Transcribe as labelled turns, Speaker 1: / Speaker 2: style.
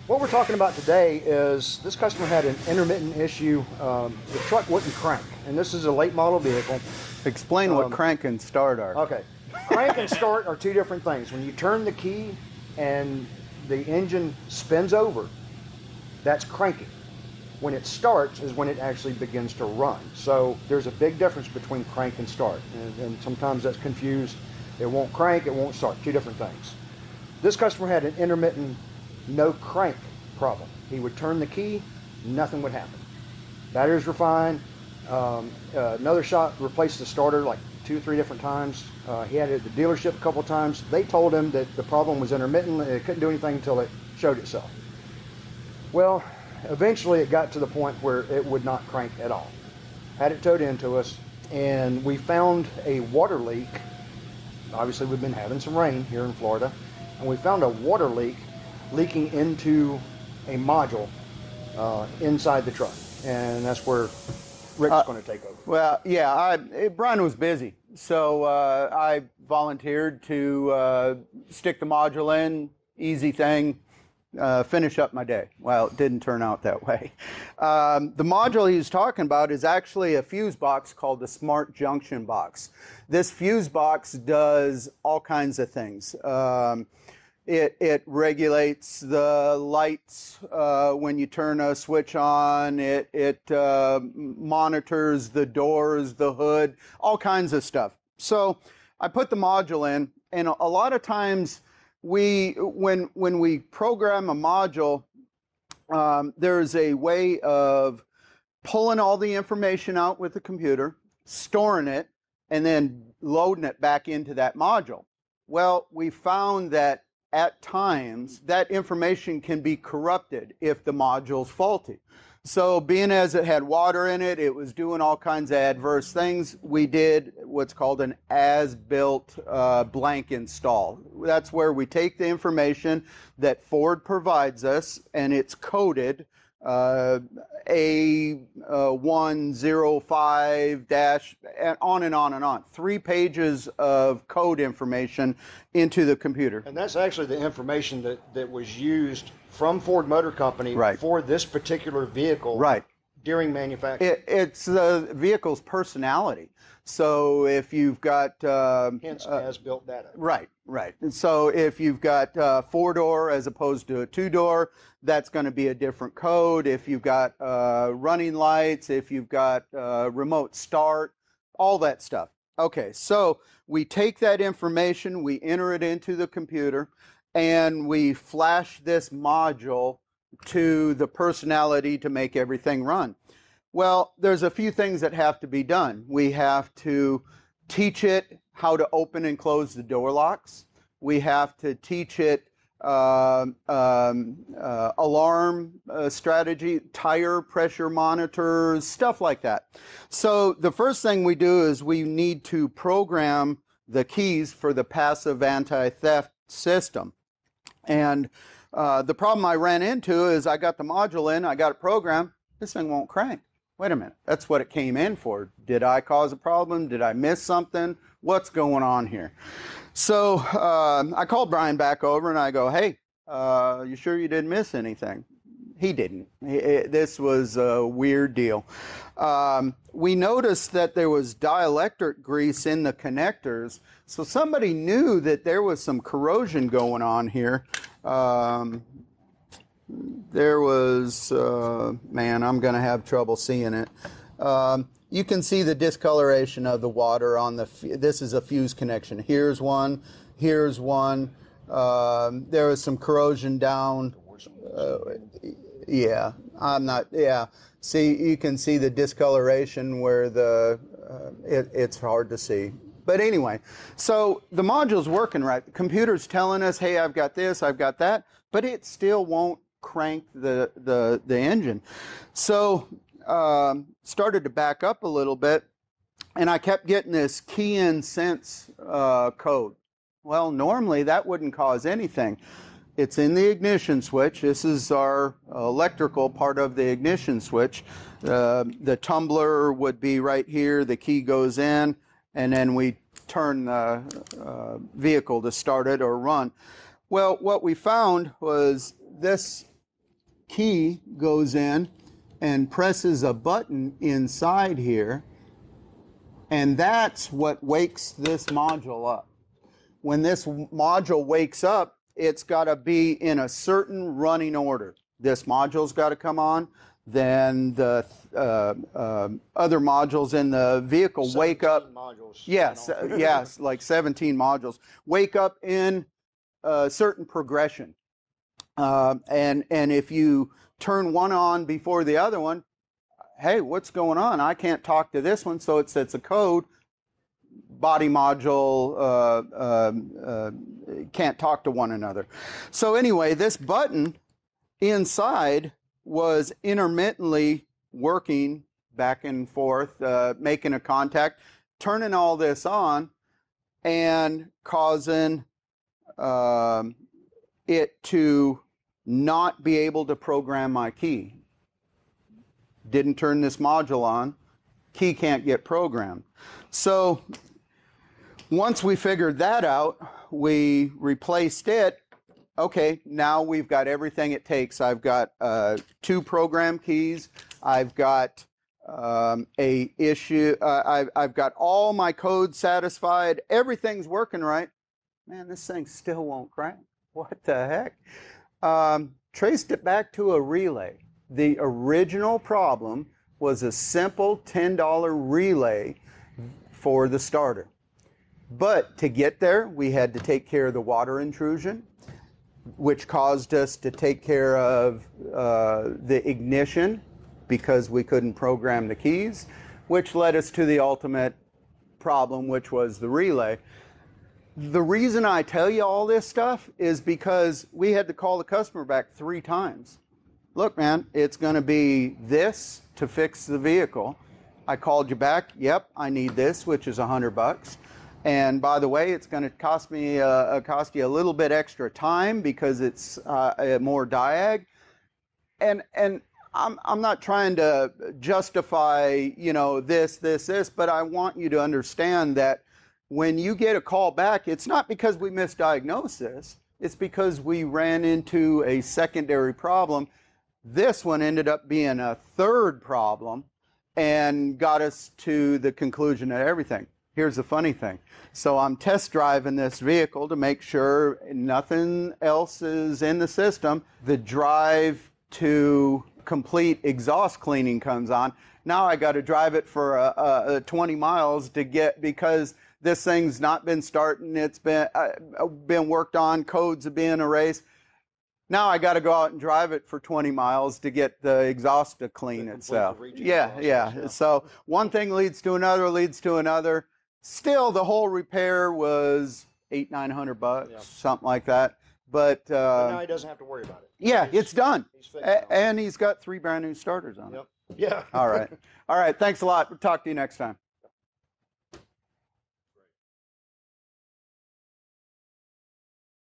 Speaker 1: What we're talking about today is this customer had an intermittent issue. The truck wouldn't crank, and this is a late model vehicle.
Speaker 2: Explain what crank and start are.
Speaker 1: Okay. Crank and start are two different things. When you turn the key and the engine spins over, that's cranking. When it starts is when it actually begins to run. So there's a big difference between crank and start, and sometimes that's confused. It won't crank, it won't start, two different things. This customer had an intermittent no crank problem. He would turn the key, nothing would happen. Batteries were fine. Another shop replaced the starter like 2 or 3 different times. He had it at the dealership a couple times. They told him that the problem was intermittent. It couldn't do anything until it showed itself. Well, eventually it got to the point where it would not crank at all. Had it towed into us, and we found a water leak. Obviously, we've been having some rain here in Florida, and we found a water leak leaking into a module inside the truck, and that's where Rick's going to take over.
Speaker 2: Well, yeah, Brian was busy, so I volunteered to stick the module in, easy thing, finish up my day. Well, it didn't turn out that way. The module he's talking about is actually a fuse box called the Smart Junction Box. This fuse box does all kinds of things. It regulates the lights when you turn a switch on. It monitors the doors, the hood, all kinds of stuff. So I put the module in, and a lot of times when we program a module, there's a way of pulling all the information out with the computer, storing it, and then loading it back into that module. Well, we found that at times that information can be corrupted if the module's faulty. So being as it had water in it, it was doing all kinds of adverse things. We did what's called an as-built blank install. That's where we take the information that Ford provides us, and it's coded A105 dash, and on and on and on. 3 pages of code information into the computer.
Speaker 1: And that's actually the information that was used from Ford Motor Company for this particular vehicle during manufacturing.
Speaker 2: It's the vehicle's personality. So if you've got...
Speaker 1: hence as-built data.
Speaker 2: Right. And so if you've got 4-door as opposed to a 2-door, that's going to be a different code. If you've got running lights, if you've got remote start, all that stuff. Okay, so we take that information, we enter it into the computer, and we flash this module to the personality to make everything run. Well, there's a few things that have to be done. We have to teach it how to open and close the door locks. We have to teach it alarm strategy, tire pressure monitors, stuff like that. So the first thing we do is we need to program the keys for the passive anti-theft system. And the problem I ran into is I got the module in, I got it programmed, this thing won't crank. Wait a minute, that's what it came in for. Did I cause a problem? Did I miss something? What's going on here? So I called Brian back over and I go, hey, you sure you didn't miss anything? He didn't. This was a weird deal. We noticed that there was dielectric grease in the connectors, so somebody knew that there was some corrosion going on here. There was, man, I'm going to have trouble seeing it. You can see the discoloration of the water on the, this is a fuse connection. Here's one, here's one. There was some corrosion down. Yeah, I'm not, yeah. See, you can see the discoloration where the, it's hard to see. But anyway, so the module's working right. The computer's telling us, hey, I've got this, I've got that, but it still won't crank the engine. So started to back up a little bit, and I kept getting this key in sense code. Well, normally that wouldn't cause anything. It's in the ignition switch. This is our electrical part of the ignition switch. The tumbler would be right here. The key goes in, and then we turn the vehicle to start it or run. Well, what we found was this key goes in and presses a button inside here, and that's what wakes this module up. When this module wakes up, it's got to be in a certain running order. This module's got to come on, then the other modules in the vehicle wake up.
Speaker 1: Modules.
Speaker 2: Yes, yes, like 17 modules. Wake up in a certain progression. And if you turn one on before the other one, hey, what's going on? I can't talk to this one, so it sets a code. Body module can't talk to one another. So anyway, this button inside was intermittently working back and forth, making a contact, turning all this on, and causing it to not be able to program my key. Didn't turn this module on, key can't get programmed. So once we figured that out, we replaced it. Okay, now we've got everything it takes. I've got 2 program keys. I've got I've got all my code satisfied. Everything's working right. Man, this thing still won't crank. What the heck? Traced it back to a relay. The original problem was a simple $10 relay for the starter. But to get there, we had to take care of the water intrusion, which caused us to take care of the ignition because we couldn't program the keys, which led us to the ultimate problem, which was the relay. The reason I tell you all this stuff is because we had to call the customer back 3 times. Look, man, it's going to be this to fix the vehicle. I called you back. Yep, I need this, which is $100. And by the way, it's going to cost me you a little bit extra time because it's more diag. And I'm not trying to justify, you know, this, but I want you to understand that when you get a call back, it's not because we misdiagnosed this. It's because we ran into a secondary problem. This one ended up being a third problem and got us to the conclusion of everything. Here's the funny thing. So I'm test driving this vehicle to make sure nothing else is in the system. The drive to complete exhaust cleaning comes on. Now I got to drive it for 20 miles to get, because this thing's not been starting. It's been worked on. Codes are being erased. Now I got to go out and drive it for 20 miles to get the exhaust to clean itself. Yeah. So one thing leads to another. Still, the whole repair was $800-900, something like that. But
Speaker 1: now he doesn't have to worry about it.
Speaker 2: Yeah, it's done.
Speaker 1: And
Speaker 2: he's got 3 brand new starters on it.
Speaker 1: Yeah.
Speaker 2: All right. Thanks a lot. We'll talk to you next time.